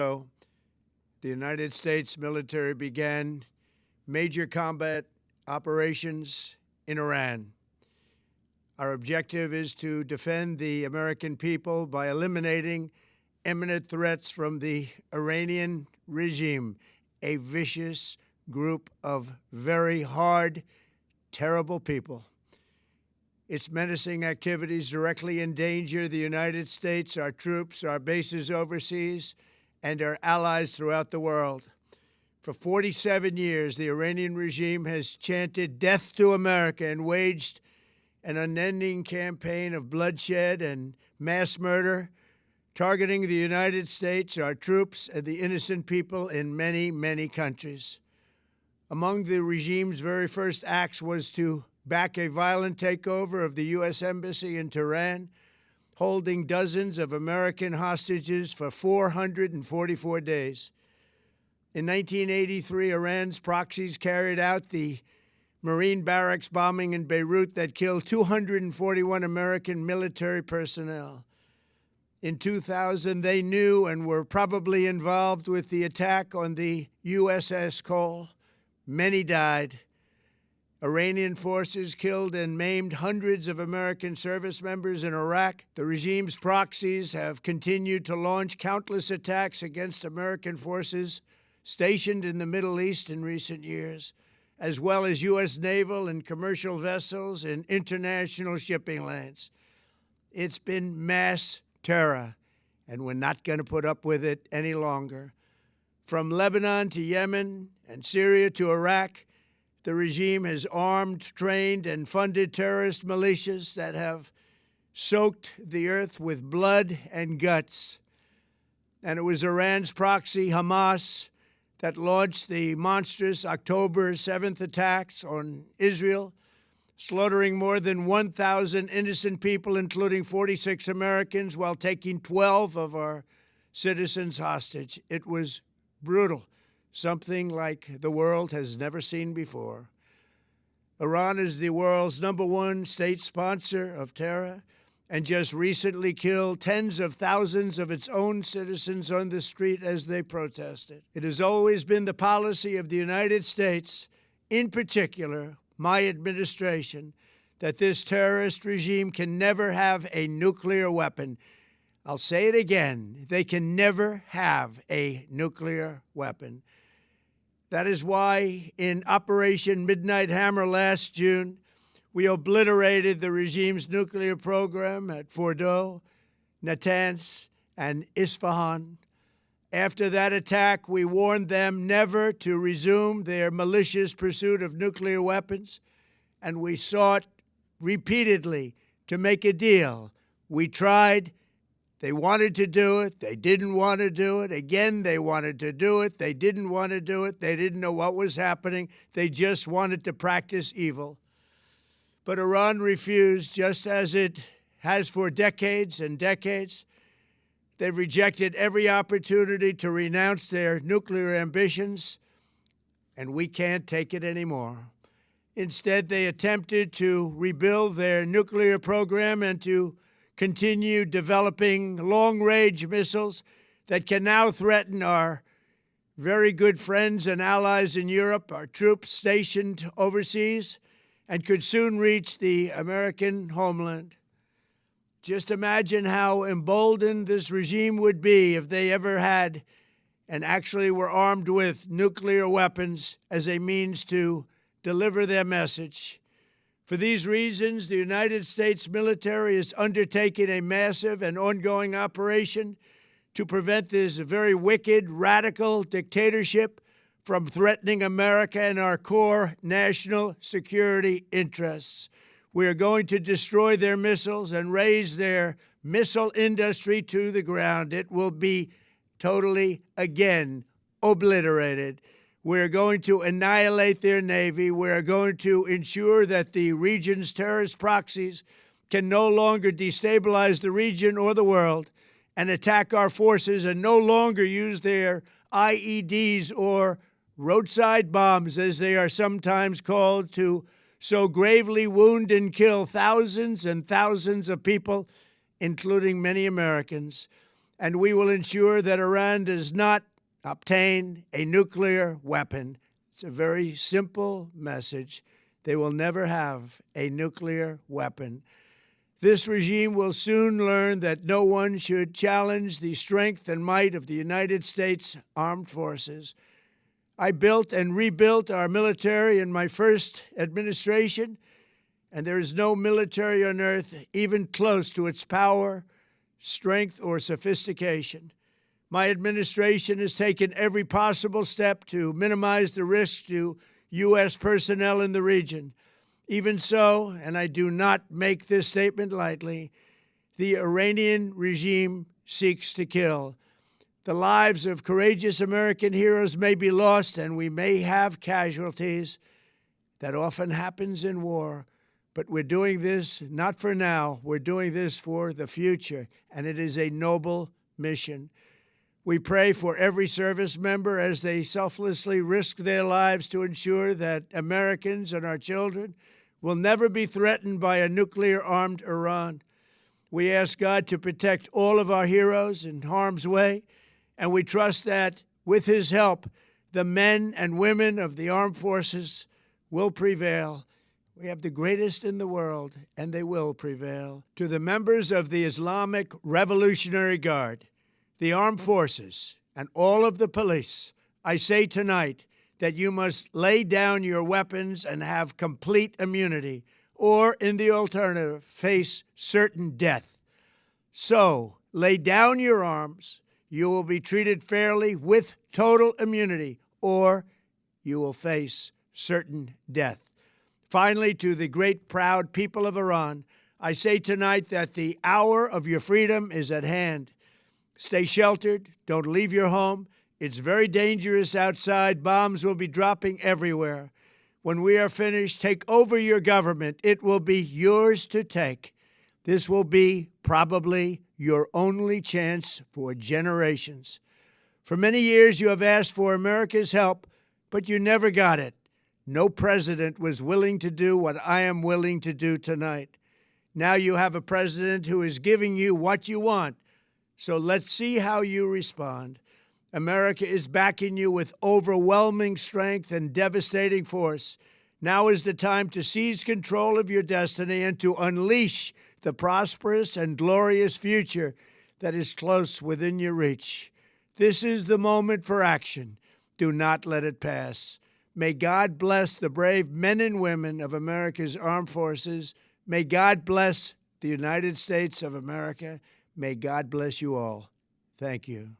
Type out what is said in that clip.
ago, the United States military began major combat operations in Iran. Our objective is to defend the American people by eliminating imminent threats from the Iranian regime, a vicious group of very hard, terrible people. Its menacing activities directly endanger the United States, our troops, our bases overseas, and our allies throughout the world. For 47 years, the Iranian regime has chanted death to America and waged an unending campaign of bloodshed and mass murder, targeting the United States, our troops, and the innocent people in many, many countries. Among the regime's very first acts was to back a violent takeover of the U.S. Embassy in Tehran, holding dozens of American hostages for 444 days. In 1983, Iran's proxies carried out the Marine barracks bombing in Beirut that killed 241 American military personnel. In 2000, they knew and were probably involved with the attack on the USS Cole. Many died. Iranian forces killed and maimed hundreds of American service members in Iraq. The regime's proxies have continued to launch countless attacks against American forces stationed in the Middle East in recent years, as well as U.S. naval and commercial vessels in international shipping lanes. It's been mass terror, and we're not going to put up with it any longer. From Lebanon to Yemen and Syria to Iraq, the regime has armed, trained, and funded terrorist militias that have soaked the earth with blood and guts. And it was Iran's proxy, Hamas, that launched the monstrous October 7th attacks on Israel, slaughtering more than 1,000 innocent people, including 46 Americans, while taking 12 of our citizens hostage. It was brutal, something like the world has never seen before. Iran is the world's #1 state sponsor of terror and just recently killed tens of thousands of its own citizens on the street as they protested. It has always been the policy of the United States, in particular, my administration, that this terrorist regime can never have a nuclear weapon. I'll say it again, they can never have a nuclear weapon. That is why in Operation Midnight Hammer last June, we obliterated the regime's nuclear program at Fordow, Natanz, and Isfahan. After that attack, we warned them never to resume their malicious pursuit of nuclear weapons, and we sought repeatedly to make a deal. We tried. They wanted to do it. They didn't want to do it. Again, they wanted to do it. They didn't want to do it. They didn't know what was happening. They just wanted to practice evil. But Iran refused, just as it has for decades and decades. They've rejected every opportunity to renounce their nuclear ambitions, and we can't take it anymore. Instead, they attempted to rebuild their nuclear program and to continue developing long-range missiles that can now threaten our very good friends and allies in Europe, our troops stationed overseas, and could soon reach the American homeland. Just imagine how emboldened this regime would be if they ever had and actually were armed with nuclear weapons as a means to deliver their message. For these reasons, the United States military is undertaking a massive and ongoing operation to prevent this very wicked, radical dictatorship from threatening America and our core national security interests. We are going to destroy their missiles and raise their missile industry to the ground. It will be totally, again, obliterated. We're going to annihilate their Navy. We're going to ensure that the region's terrorist proxies can no longer destabilize the region or the world and attack our forces and no longer use their IEDs or roadside bombs, as they are sometimes called, to so gravely wound and kill thousands and thousands of people, including many Americans. and we will ensure that Iran does not obtain a nuclear weapon. It's a very simple message. They will never have a nuclear weapon. This regime will soon learn that no one should challenge the strength and might of the United States Armed Forces. I built and rebuilt our military in my first administration, and there is no military on earth even close to its power, strength, or sophistication. My administration has taken every possible step to minimize the risk to U.S. personnel in the region. Even so, and I do not make this statement lightly, the Iranian regime seeks to kill. The lives of courageous American heroes may be lost, and we may have casualties. That often happens in war. But we're doing this not for now. We're doing this for the future, and it is a noble mission. We pray for every service member as they selflessly risk their lives to ensure that Americans and our children will never be threatened by a nuclear-armed Iran. We ask God to protect all of our heroes in harm's way, and we trust that, with His help, the men and women of the armed forces will prevail. We have the greatest in the world, and they will prevail. To the members of the Islamic Revolutionary Guard, the armed forces, and all of the police, I say tonight that you must lay down your weapons and have complete immunity, or, in the alternative, face certain death. So, lay down your arms. You will be treated fairly with total immunity, or you will face certain death. Finally, to the great, proud people of Iran, I say tonight that the hour of your freedom is at hand. Stay sheltered. Don't leave your home. It's very dangerous outside. Bombs will be dropping everywhere. When we are finished, take over your government. It will be yours to take. This will be probably your only chance for generations. For many years, you have asked for America's help, but you never got it. No president was willing to do what I am willing to do tonight. Now you have a president who is giving you what you want. So let's see how you respond. America is backing you with overwhelming strength and devastating force. Now is the time to seize control of your destiny and to unleash the prosperous and glorious future that is close within your reach. This is the moment for action. Do not let it pass. May God bless the brave men and women of America's armed forces. May God bless the United States of America. May God bless you all. Thank you.